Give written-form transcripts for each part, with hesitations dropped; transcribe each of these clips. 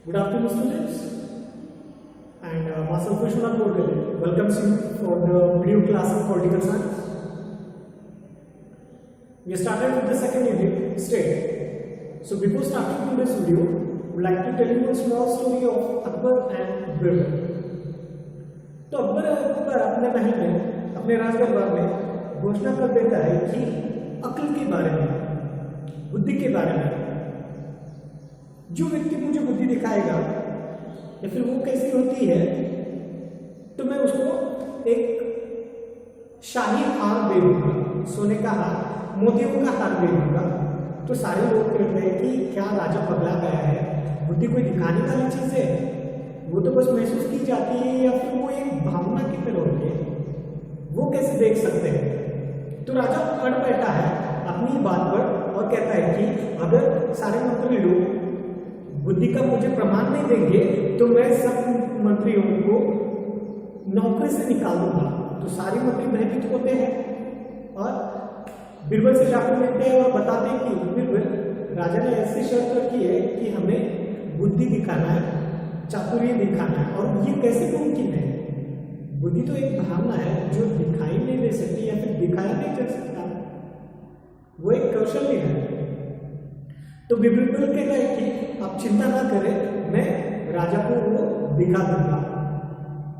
Good afternoon, students, and myself Vishwanath Kodkale welcomes you for the video class of political science. We started with the second unit, state. So before starting today's video, I would like to tell you a small story of Akbar and Birbal. तो अकबर अपने महल में, अपने राजदरबार में घोषणा कर देता है कि अक्ल के बारे में, बुद्धि के बारे में, जो व्यक्ति मुझे बुद्धि दिखाएगा या फिर वो कैसी होती है तो मैं उसको एक शाही हार दे दूंगा, सोने का हार, मोतियों का हार दे दूंगा। तो सारे लोग कहते हैं कि क्या राजा पगला गया है, बुद्धि कोई दिखाने वाली चीज है, वो तो बस महसूस की जाती है या फिर वो एक भावना की तरह होती है, वो कैसे देख सकते हैं। तो राजा अड़ बैठा है अपनी बात पर और कहता है कि अगर सारे मंत्री लोग बुद्धि का मुझे प्रमाण नहीं देंगे तो मैं सब मंत्रियों को नौकरी से निकाल दूंगा। तो सारे मंत्री भयभीत होते हैं और बीरबल से जाकर मिलते हैं और बताते हैं कि बीरबल, राजा ने ऐसी शर्त रखी है कि हमें बुद्धि दिखाना है, चातुर्य दिखाना है, और ये कैसे मुमकिन है। बुद्धि तो एक भावना है जो दिखाई नहीं दे सकती या फिर दिखाया नहीं जा सकता, वो एक कौशल्य है। तो बीरबल कहता है कि आप चिंता ना करें, मैं राजा को वो दिखा दूंगा।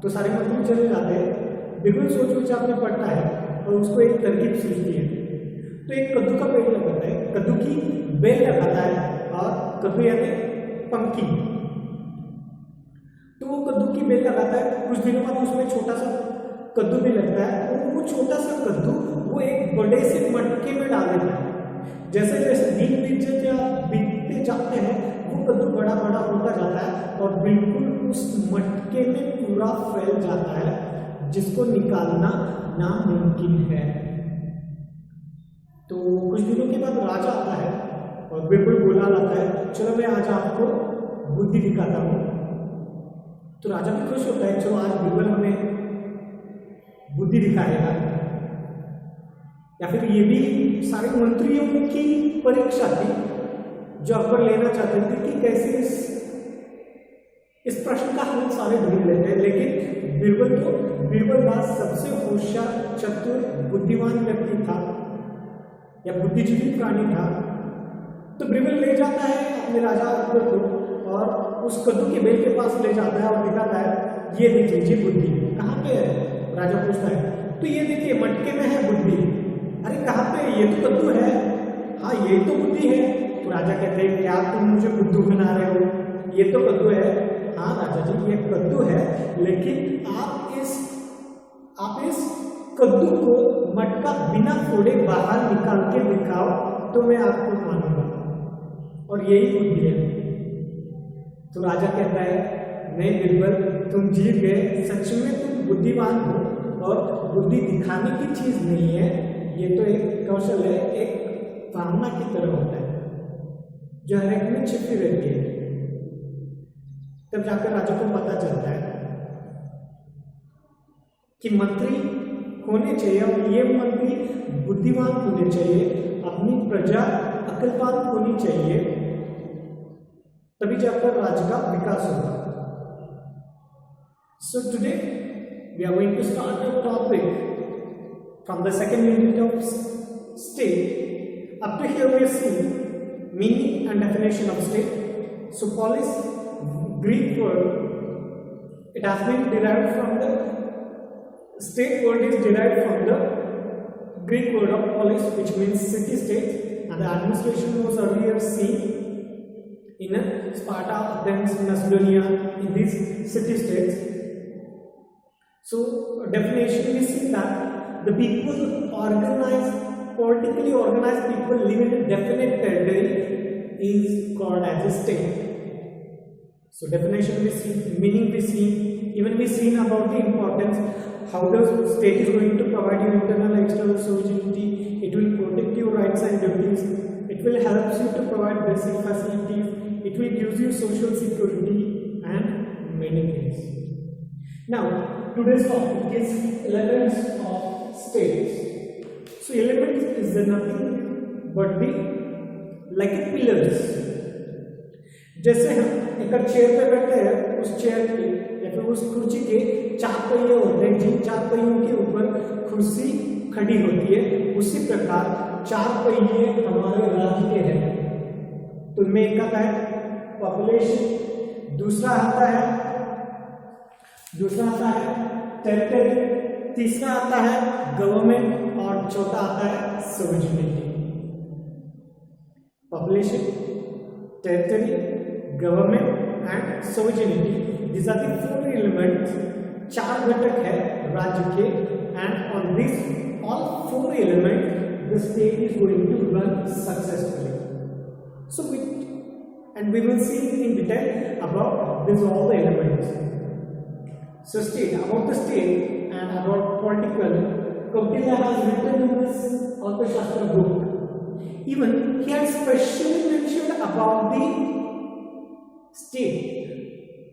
तो सारे मंत्री चले जाते हैं। बीरबल सोच विचार में पड़ता है और उसको एक तरकीब सूझती है। तो एक कद्दू का पेड़ लगाता है, कद्दू की बेल लगाता है, और कद्दू यानी पंखी। तो वो कद्दू की बेल लगाता है, कुछ दिनों बाद उसमें छोटा सा कद्दू भी लगता है, और वो छोटा सा कद्दू वो एक बड़े से मटके में डाल देता है। जैसे जैसे दिन बीतते जाते हैं वो कद्दू बड़ा बड़ा होता जाता है और बिल्कुल उस मटके में पूरा फैल जाता है, जिसको निकालना नामुमकिन है। तो कुछ दिनों के बाद राजा आता है और बिल्कुल बुला लाता है, चलो मैं आज आपको बुद्धि दिखाता हूँ। तो राजा भी खुश होता है, चलो आज बिल्कुल हमें बुद्धि दिखाएगा। या फिर ये भी सारे मंत्रियों की परीक्षा थी जो अकबर लेना चाहते थे कि कैसे इस प्रश्न का हल सारे ढूंढ लेते हैं। लेकिन बीरबल दास सबसे होशियार, चतुर, बुद्धिमान व्यक्ति था या बुद्धिजीवी प्राणी था। तो बीरबल ले जाता है अपने राजा अकबर को और उस कद्दू के बेल के पास ले जाता है और दिखाता है, ये देखिए बुद्धि। कहाँ पे है? राजा पूछता है। तो ये देखिए मटके में है बुद्धि। अरे कहाँ पे? ये तो कद्दू है। हाँ ये तो बुद्धि है। तो राजा कहते हैं, क्या तुम मुझे बुद्धू बना रहे हो? ये तो कद्दू है। हाँ राजा जी ये कद्दू है, लेकिन आप इस कद्दू को मटका बिना फोड़े बाहर निकाल के दिखाओ तो मैं आपको मानूंगा, और यही बुद्धि है। तो राजा कहता है, नहीं बीरबल तुम जीत गए, सच में तुम बुद्धिमान हो, और बुद्धि दिखाने की चीज नहीं है, ये तो एक कौशल है, एक भावना की तरह होता है जो हर एक में छिपी रहती है। तब जाकर राजा को पता चलता है कि मंत्री होने चाहिए और ये मंत्री बुद्धिमान होने चाहिए, अपनी प्रजा अक्लवान होनी चाहिए, तभी जाकर राज्य का विकास होगा। So today we are going to start a topic from the second unit of state. Up to here we have seen meaning and definition of state. So polis, Greek word, it has been derived from the state word is derived from the Greek word of polis, which means city state, and the administration was earlier seen in Sparta, Athens, Macedonia, in these city states. So definition we see that the people politically organized people live in a definite territory is called as a state. So definition we see, meaning we see, even we seen about the importance, how the state is going to provide you internal and external sovereignty, it will protect your rights and duties, it will help you to provide basic facilities, it will give you social security and many things. Now today's topic is elements of states. So elements is nothing but the like pillars. जैसे हम एक chair पे बैठते हैं, उस chair की या फिर उस कुर्सी के 4 पहिए होते हैं, जिन 4 पहियों के ऊपर कुर्सी खड़ी होती है, उसी प्रकार 4 पहिए हमारे राज्य के हैं। तो इनमें एक आता है पॉपुलेशन, दूसरा आता है टेरिटरी, तीसरा आता है गवर्नमेंट और चौथा आता है sovereignty. Population, territory, government and sovereignty, these are the 4 elements, 4 घटक है राज्य के, and on this all 4 elements the state is going to run successfully. So we will see in detail about this all the elements. So about the state and about political, Kautilya has written in this Arthashastra book. Even he has specially mentioned about the state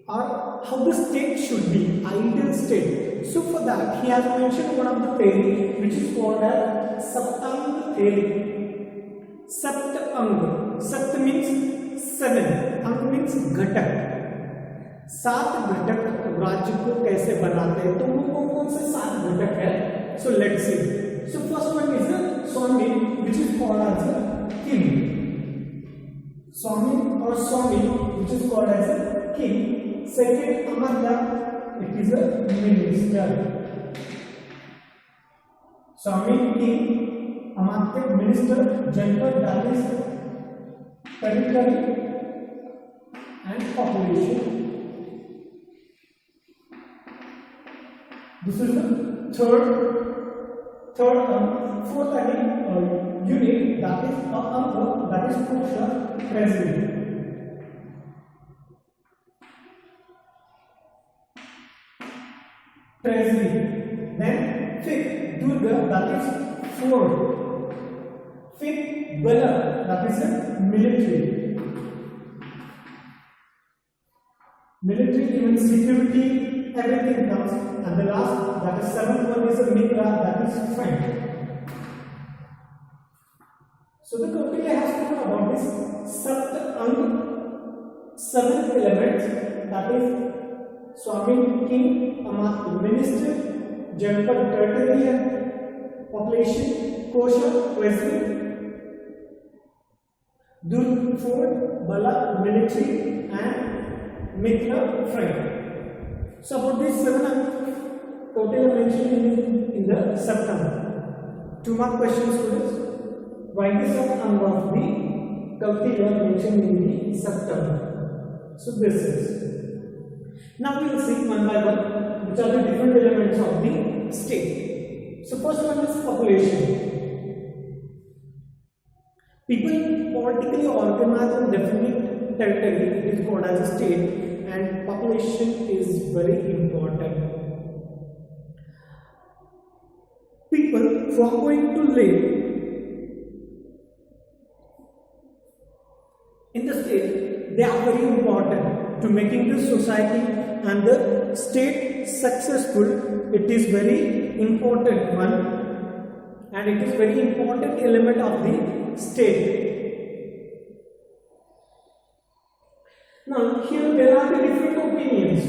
or how the state should be, ideal state. So for that he has mentioned one of the theory which is called as Saptang theory. Saptang, Sapt means 7, Ang means घटक। 7 घटक राज्य को कैसे बनाते हैं, तो वो कौन से 7 घटक है? So let's see. So first one is the Swami, which is called as a king. Swami or Swami, which is called as a king. Second, Amartya, it is a minister. Swami, king, Amartya, minister, Janpat, that is territory and population. This is the fourth unit, that is Anga, that is Kosha, president. President. Then fifth, Durga, that is fourth. Fifth, Bala, that is a military. Military, even security, everything comes. And the last, that is 7th one, is a Mitra, that is friend. So the Kautilya has to know about this Saptang, 7th element, that is Swami, king, Amartya, minister, Janpat, territory, population, Kosha, president, Durga, fort, Bala, military, and Mitra, friend. So about these 7 Kautilya mentioned in the Saptang. 2 mark questions, students. Write the Saptang of the Kautilya mentioned in the Saptang. So this is. Now we will see one by one which are the different elements of the state. So first one is population. People politically organized in definite territory, it is called as a state, and population is very important. People who are going to live in the state, they are very important to making the society and the state successful. It is very important one, and it is very important element of the state. Now here there are the different opinions.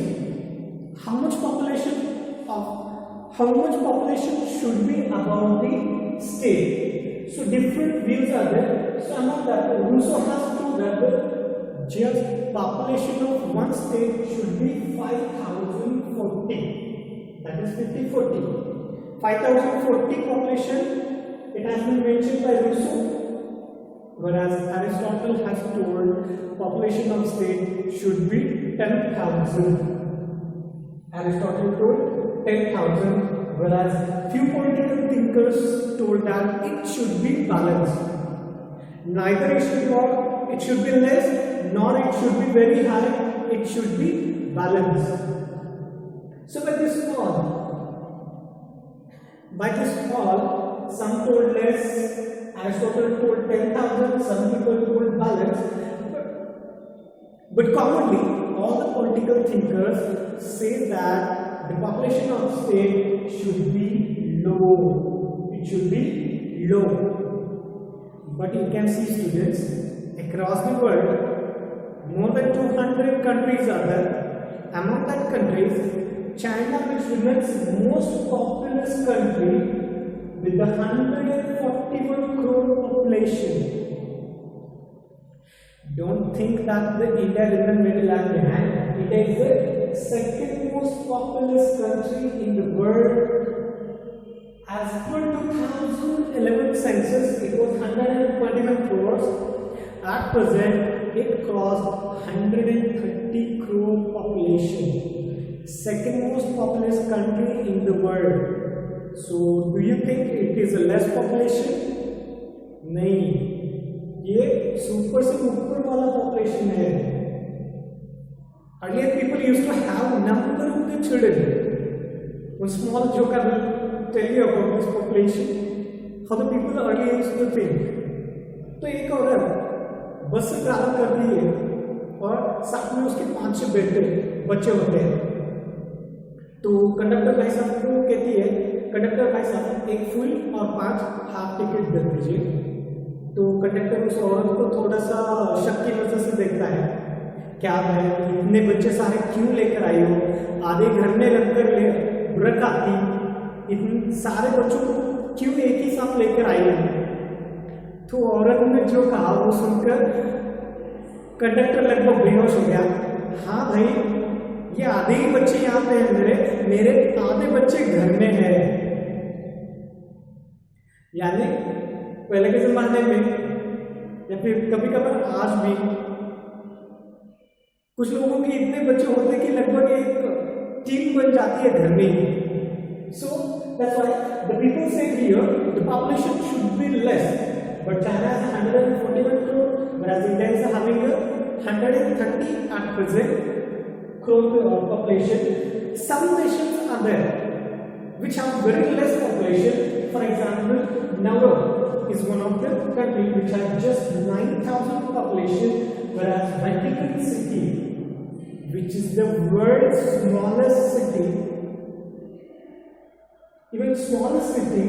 How much population should be about the state? So different views are there. Some of that Rousseau has proved that the just population of one state should be 5040. That is 5040. 5040 population, it has been mentioned by Rousseau, whereas Aristotle has told population of state should be 10,000. Aristotle told 10,000, whereas few political thinkers told that it should be balanced. Neither it should be less, nor it should be very high. It should be balanced. So by this fall, some told less, Aristotle told 10,000, some people told balance. But commonly, all the political thinkers say that the population of state should be low. It should be low. But you can see, students, across the world, more than 200 countries are there. Among that countries, China, which remains most populous country with the 141 crore population. Don't think that the India remains very lag behind. India is the second most populous country in the world. As per 2011 census, it was 121 crores. At present, it crossed 130 crore population. Second most populous country in the world. So, do you think it is a less population? नहीं, ये super से ऊपर वाला population है. Earlier people used to have number of the children. One small joke I will tell you about this population. How the people earlier used to think. तो एक औरत बस से ट्रैवल करती है और साथ में उसके 5-6 बच्चे होते हैं. तो कंडक्टर भाई साहब को कहती है, कंडक्टर भाई साहब एक फुल और 5 हाफ टिकट दे दीजिए. तो कंडक्टर उस औरत को थोड़ा सा शक की नजर से देखता है. क्या है, इतने बच्चे सारे क्यों लेकर आई हो? आधे घर में रखकर रख आती, इतने सारे बच्चों को क्यों एक ही साथ लेकर आई हो? तो औरत ने जो कहा वो सुनकर कंडक्टर लगभग बेहोश हो गया. हाँ भाई, ये आधे ही बच्चे यहाँ पे हैं, मेरे आधे बच्चे घर में हैं. यानी पहले के जमाने में या फिर कभी कभार आज भी कुछ लोगों के इतने बच्चे होते हैं कि लगभग एक टीम बन जाती है घर में. So that's why the people say here the population should be less. But China has 141 crore, whereas India is having a 130 at present crore population. Some nations are there which have very less population. For example, Nauru is one of the countries which has just 9,000 population, whereas Vatican City, which is the world's smallest city, even smallest city,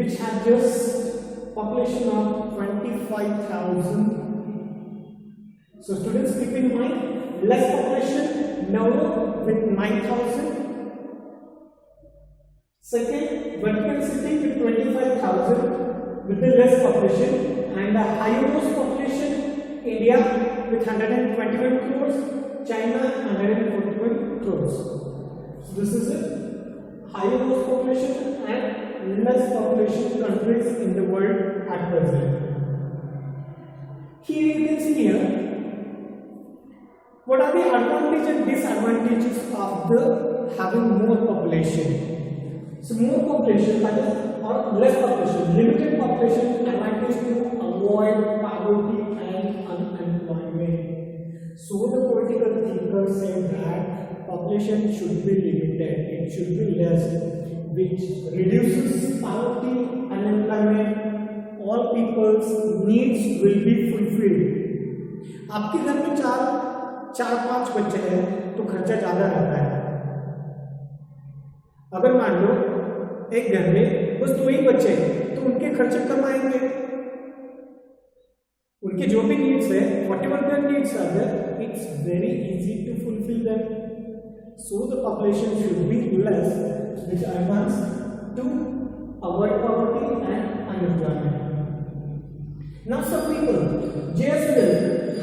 which has just population of 25,000. So students, keep in mind, less population, Nauru with 9,000. Second, Vatican City with 25,000 with the less population, and the highest population, India with 121 crores, China 141 crores. So this is it. Highest population and less population countries in the world at present. Here you can see here what are the advantages and disadvantages of the having more population. So more population, that is, or less population, limited population, advantage to avoid poverty and unemployment. So the political thinkers say that population should be limited, it should be less, which reduces poverty, unemployment, all people's needs will be fulfilled. आपके घर में 4-5 बच्चे हैं तो खर्चा ज्यादा रहता है. अगर मान लो एक घर में बस 2 ही बच्चे हैं तो उनके खर्चे कम आएंगे. उनके जो भी नीड्स है, whatever their needs are there, it's very easy to fulfill them. So the population should be less, which advances to avoid poverty and unemployment. Now some people, JSL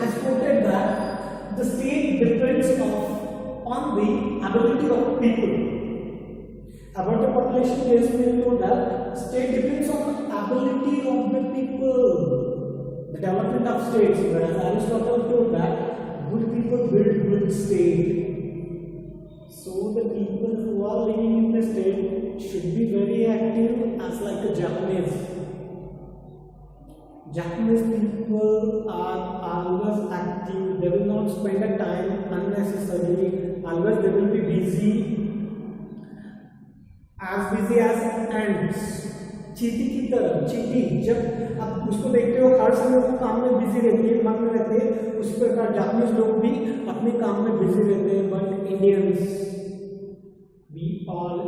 has quoted that the state depends on the ability of people. About the population, JSL told that state depends on the ability of the people, the development of states, whereas Aristotle told that good people build good state. So the people who are living in the state should be very active, as like the Japanese. Japanese people are always active. They will not spend the time unnecessarily. Always they will be busy as ants. चींटी की तरह. चींटी जब आप उसको देखते हो हर समय वो काम में बिजी रहती है, मन में रहते हैं. उसी प्रकार जापानीज लोग भी अपने काम में बिजी रहते हैं. But Indians, we all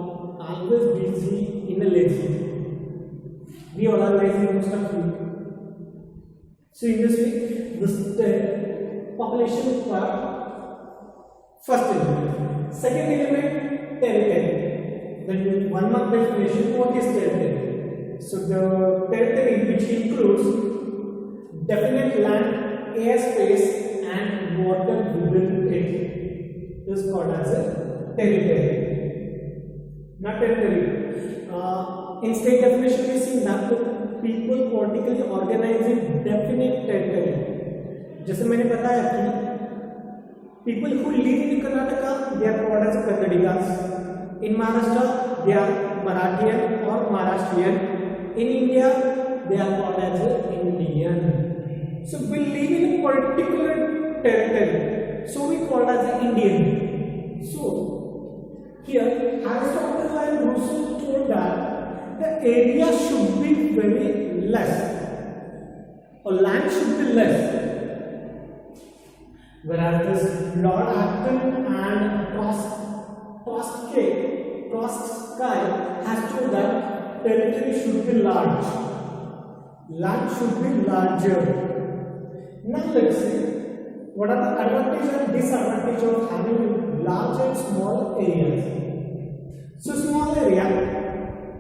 always busy in a lazy. We all are lazy most of you. So in this way, population per first element. Second element, territory. Then one mark definition, what is territory? So the territory which includes definite land, airspace and water within it is called as a territory. Not territory. In state definition we see that people politically organize in definite territory. जैसे मैंने बताया कि people who live in Karnataka they are called as Kannadigas. In Maharashtra they are Marathian or Maharashtrian. In India they are called as Indian. So we live in a particular territory. So we call as Indian. So here Aristotle and Rousseau told that the area should be very less, or land should be less. Whereas this Lord Acton and Kostka has told that territory should be large, land should be larger. Now let's see what are the advantages and disadvantages of having large and small areas. So small area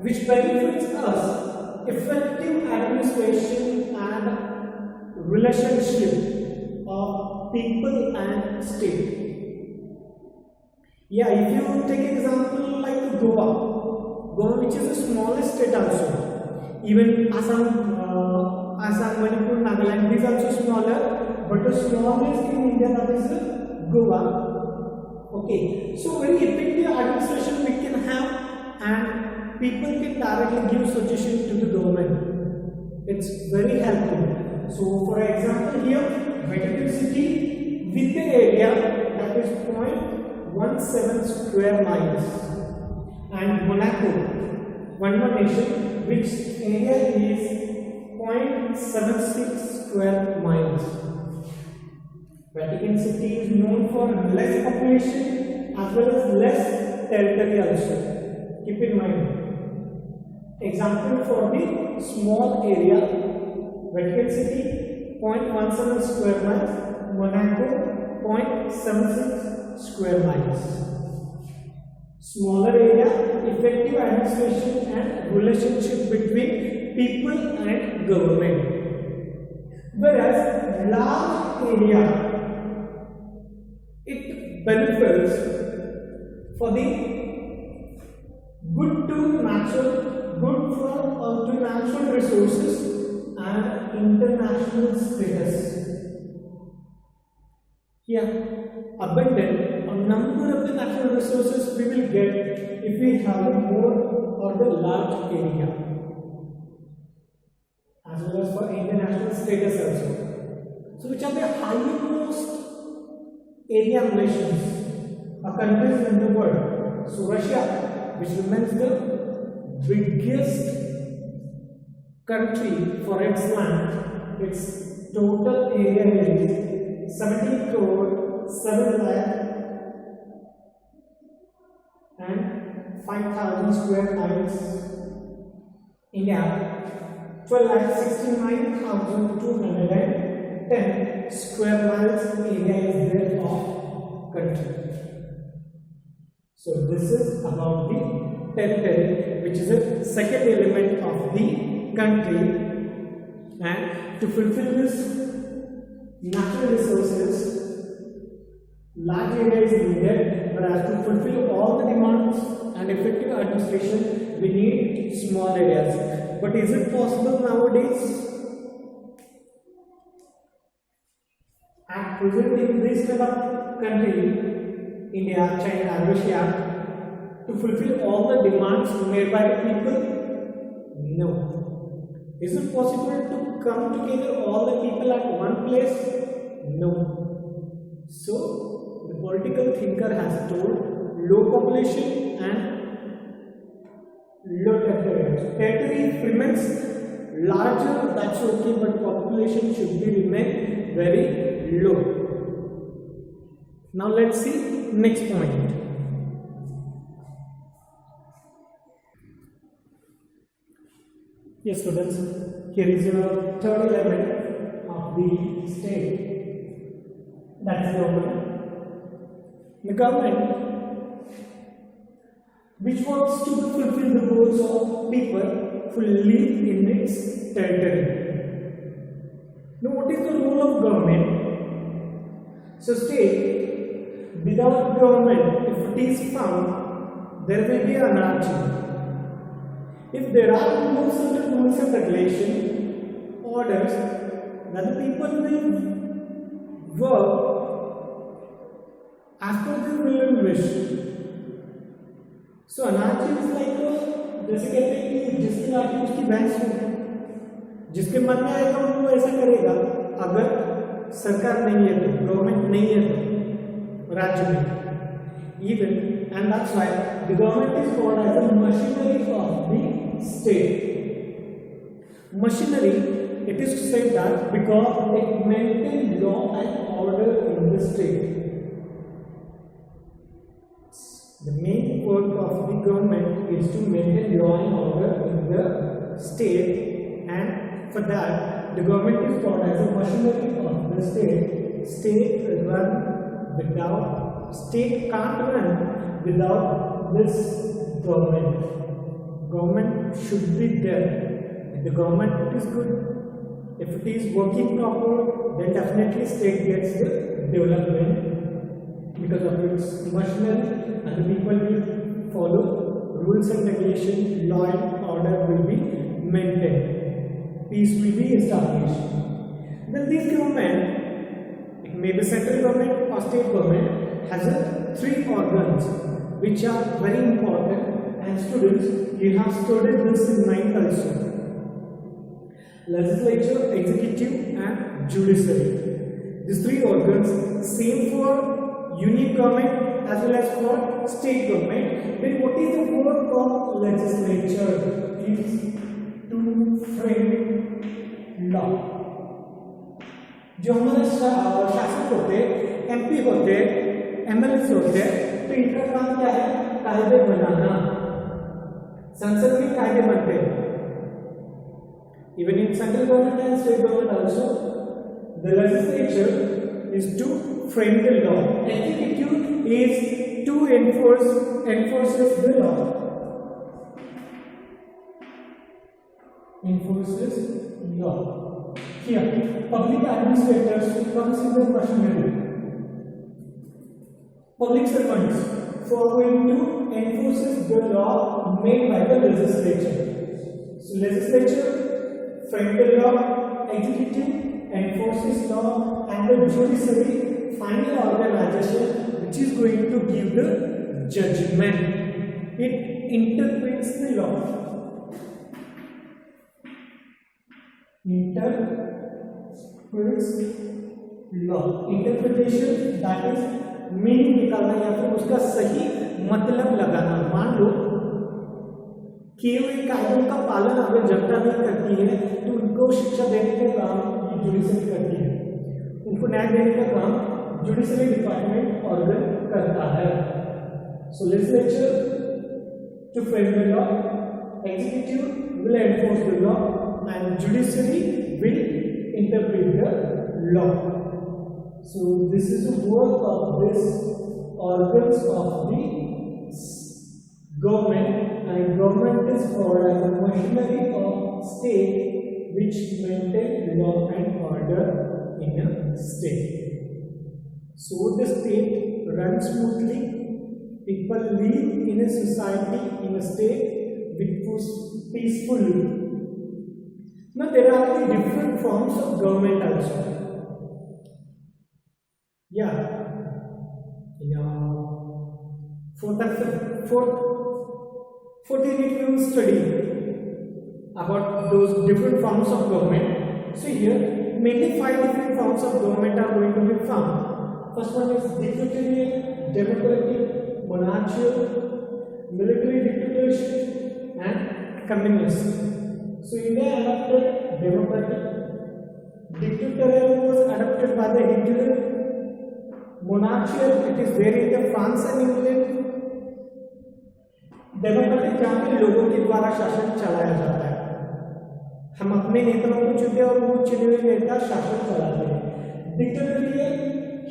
which benefits us effective administration and relationship of people and state. Yeah, if you take example like Goa which is the smallest state also, even Assam, Manipur, Nagaland, these are also smaller, but the smallest in India that is Goa. Okay, so very effective administration we can have and people can directly give suggestion to the government. It's very helpful. So for example here, Vatican City with the area that is 0.17 square miles and Monaco, one more nation, which area is 0.76 square miles. Vatican City is known for less population as well as less territory also. Keep in mind. Example for the small area, Vatican City 0.17 square miles, Monaco 0.76 square miles. Smaller area, effective administration and relationship between people and government. Whereas large area, it benefits for the good to natural resources and international status. Here, abundant a number of the natural resources we will get if we have a more or the large area, as well as for international status also. So, which are the highest area nations or countries in the world? So, Russia, which remains the biggest country for its land, its total area is 17 crore 7 lakh and 5,000 square miles. India 12,69,210 square miles area is there of country. So this is about the territory, which is a second element of the country, and to fulfill this natural resources, large area is needed, whereas to fulfill all the demands and effective administration, we need small areas. But is it possible nowadays? At present, in this kind of country, India, China, Russia, to fulfill all the demands made by the people? No. Is it possible to come together all the people at one place? No. So, the political thinker has told low population and low territory. Territory remains larger, that's okay, but population should be remain very low. Now let's see next point. Yes, students, here is a third element of the state. That is government. The government which wants to fulfill the goals of people who live in its territory. Now, what is the role of government? So, state without government, if it is found, there will be anarchy. If there are no certain rules and regulation, orders, then the people will work as per their will and wish. So anarchy is like जैसे कहते हैं कि जिसकी लाठी उसकी भैंस हो, जिसके मन में आएगा वो ऐसा करेगा। अगर सरकार नहीं है तो, गवर्नमेंट नहीं है तो राज्य में, even and that's why the government is called as a machinery of the state. Machinery, it is to say that because it maintains law and order in the state. The main work of the government is to maintain law and order in the state, and for that the government is called as a machinery of the state. State can't run without this government. Government should be there. If the government is good, if it is working proper, then definitely state gets the development because of its machinery, and the people will follow rules and regulations, law and order will be maintained, peace will be established. Then this government, it may be central government or state government, has three organs which are very important, and students, you have studied this in 9th also. Legislature, executive and judiciary. These three organs, same for union government as well as for state government. Then what is the work of legislature? Is to frame law. जो हमारे शासक होते हैं, MP होते हैं, MLA होते हैं, तो इनका काम क्या है? कायदे बनाना। संसद में कायदे बनते हैं। Even in central government and state government also, the legislature is to frame the law. Executive is to enforces the law. Enforces law. Here, public administrators comes in the machinery. Public servants for going to enforces the law made by the legislature. So legislature frame the law, executive enforces law, and the judiciary final organization which is going to give the judgment. It interprets the law. Interprets law. Interpretation, that is meaning निकालना या फिर उसका सही मतलब लगाना। मान लो कि वो कानून का पालन अगर जनता नहीं करती है तो उनको शिक्षा देने का काम जुडिशरी करती है, उनको न्याय देने का काम जुडिशरी डिपार्टमेंट ऑर्गन करता है। So legislature to frame the law, executive will enforce the law, and judiciary will interpret the law. So this is the work of this organs of the government, and government is called as a machinery of state which maintain law and order in a state. So the state runs smoothly, people live in a society, in a state which peacefully. Now there are the different forms of government also. Fourth unit we will study about those different forms of government. So here mainly 5 different forms of government are going to be found. First one is dictatorial, democratic, monarchical, military dictatorship, and communist. So India adopted democratic. Dictatorial was adopted by the Hitler. Monarchical, it is there in the France and England. Democratic जहाँ पे लोगों के द्वारा शासन चलाया जाता है, हम अपने नेताओं को चुनते हैं और वो चुने हुए नेता शासन चलाते हैं। Dictatorial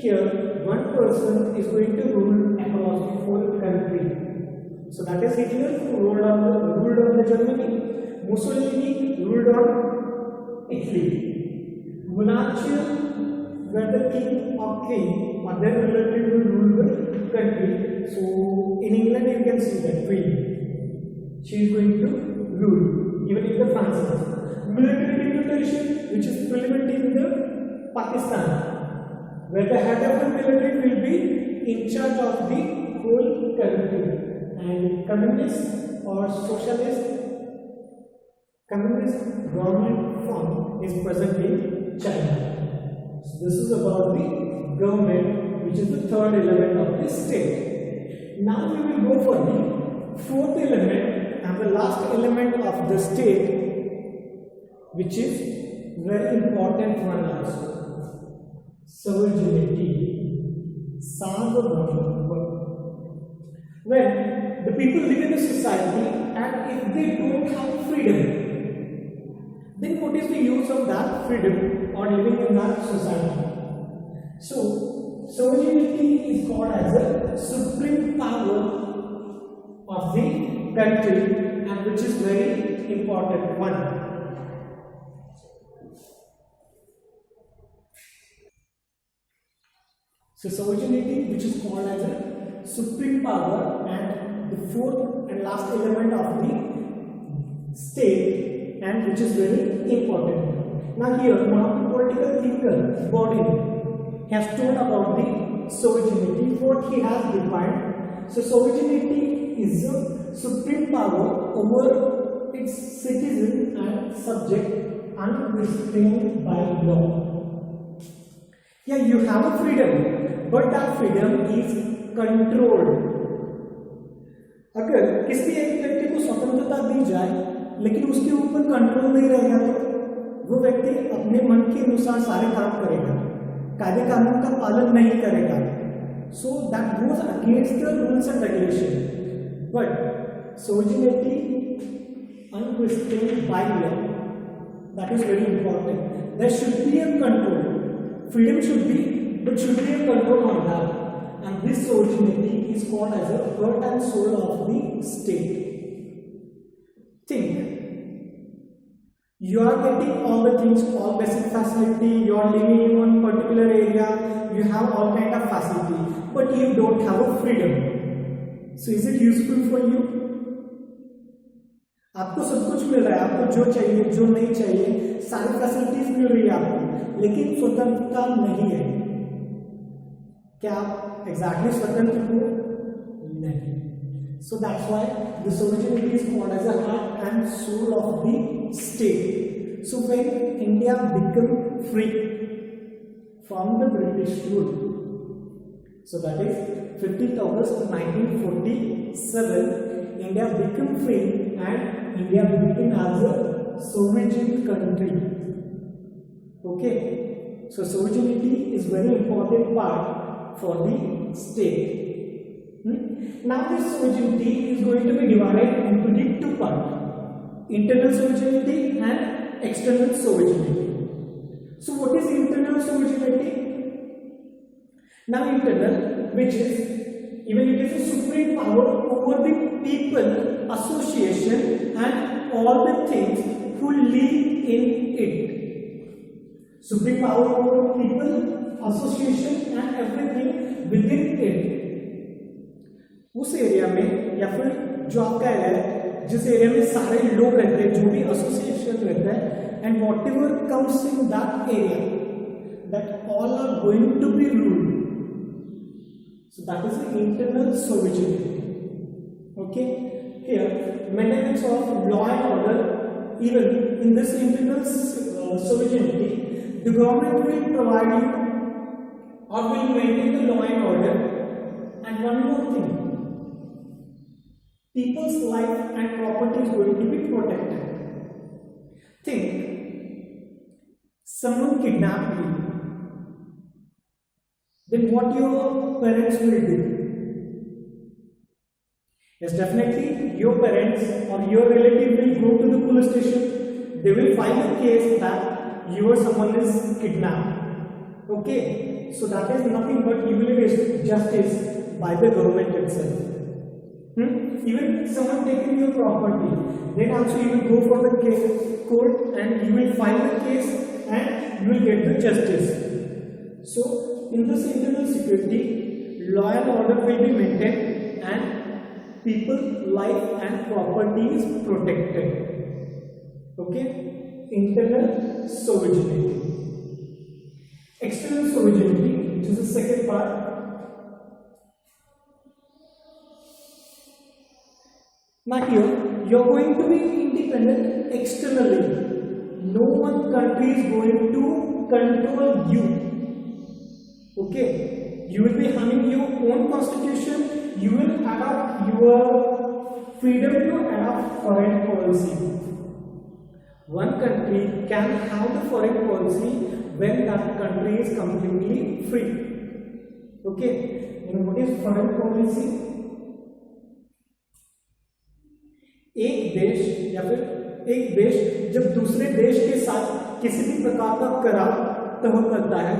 here one person is going to rule across the whole country. So that is Hitler who ruled on the Germany. Mussolini ruled on Italy. Monarchical were the king or king, or their relative will rule the country. So in England you can see that queen. She is going to rule, even in the France. Military dictatorship, which is prevalent in the Pakistan, where the head of the military will be in charge of the whole country. And communist or socialist government form is present in China. So this is about the government, which is the third element of the state. Now we will go for the fourth element and the last element of the state, which is very important one also. Sovereignty. When the people live in a society and if they don't have freedom, then what is the use of that freedom or living in that society? So, sovereignty is called as a supreme power of the country, and which is very important one. So sovereignty, which is called as a supreme power and the fourth and last element of the state, and which is very important. Now here, one of the political thinker, Bodin, has told about the sovereignty, what he has defined. So sovereignty is a supreme power over its citizen and subject unrestrained by law. Yeah, you have a freedom, but that freedom is controlled. अगर किसी एक व्यक्ति को स्वतंत्रता दी जाए लेकिन उसके ऊपर कंट्रोल नहीं रहेगा तो वो व्यक्ति अपने मन के अनुसार सारे काम करेगा, कायदे कानून का पालन नहीं करेगा. So that goes against the rules and regulation. But sovereignty unrestrained by law, that is very important. There should be a control. Freedom should be, but should be a control on that. And this sovereignty is called as a heart and soul of the state. Think, you are getting all the things, all basic facility, you are living in one particular area, you have all kind of facility, but you don't have a freedom. So is it useful for you? आपको सब कुछ मिल रहा है, आपको जो चाहिए जो नहीं चाहिए सारी फैसिलिटीज मिल रही है आपको, लेकिन स्वतंत्रता नहीं है. क्या आप एग्जैक्टली स्वतंत्र हो? नहीं. So that's why the sovereignty is called as a heart and soul of the state. So when India became free from the British rule, so that is 15th August 1947, India became free and India became as a sovereign country. Okay, so sovereignty is very important part for the state. Now this sovereignty is going to be divided into the two parts: internal sovereignty and external sovereignty. So what is internal sovereignty? Now internal, which is even it is a supreme power over the people, association and all the things who live in it. Supreme power over people, association and everything within it. उस area में या फिर जो आपका area है, जिस area में सारे लोग रहते हैं, जो भी एसोसिएशन रहता है, and whatever comes in that area, that all are going to be ruled. So that is the internal sovereignty. Okay, here maintenance of law and order. Even in this internal sovereignty, the government will provide you or will maintain the law and order. And one more thing, people's life and property is going to be protected. Think, someone kidnapped you, then what your parents will do? Yes, definitely your parents or your relative will go to the police station. They will file a case that someone is kidnapped. Okay, so that is nothing but evaluation justice by the government itself. Even someone taking your property, then also you will go for the case, court, and you will file the case and you will get the justice. So in this internal security, law and order will be maintained and people's life and property is protected. Okay, internal sovereignty. External sovereignty, which is the second part. Now here, you are going to be independent externally. No one country is going to control you. Okay, you will be having your own constitution. You will adopt your freedom to adopt foreign policy. One country can have the foreign policy when that country is completely free. Okay, you know what is foreign policy? एक देश जब दूसरे देश के साथ किसी भी प्रकार का करार तय करता है,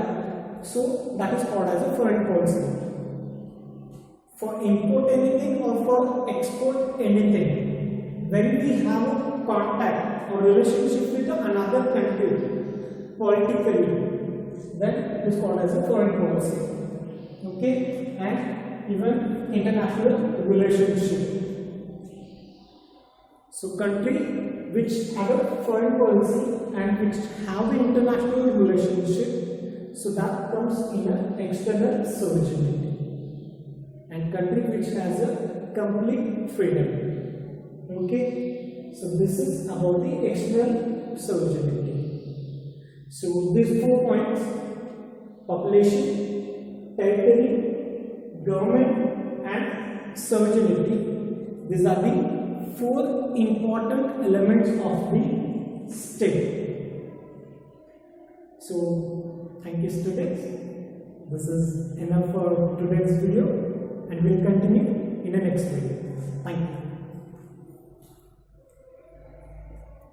so that is called as a foreign policy. For import anything or for export anything, when we have a contact or relationship with another country politically, then it is called as a foreign policy. Okay, and even international relationship. So country which have a foreign policy and which have the international relationship, so that comes in an external sovereignty. And country which has a complete freedom. Okay, so this is about the external sovereignty. So these 4 points: population, territory, government, and sovereignty. These are the 4 important elements of the state. So thank you, students. This is enough for today's video, and we'll continue in the next video. Thank you.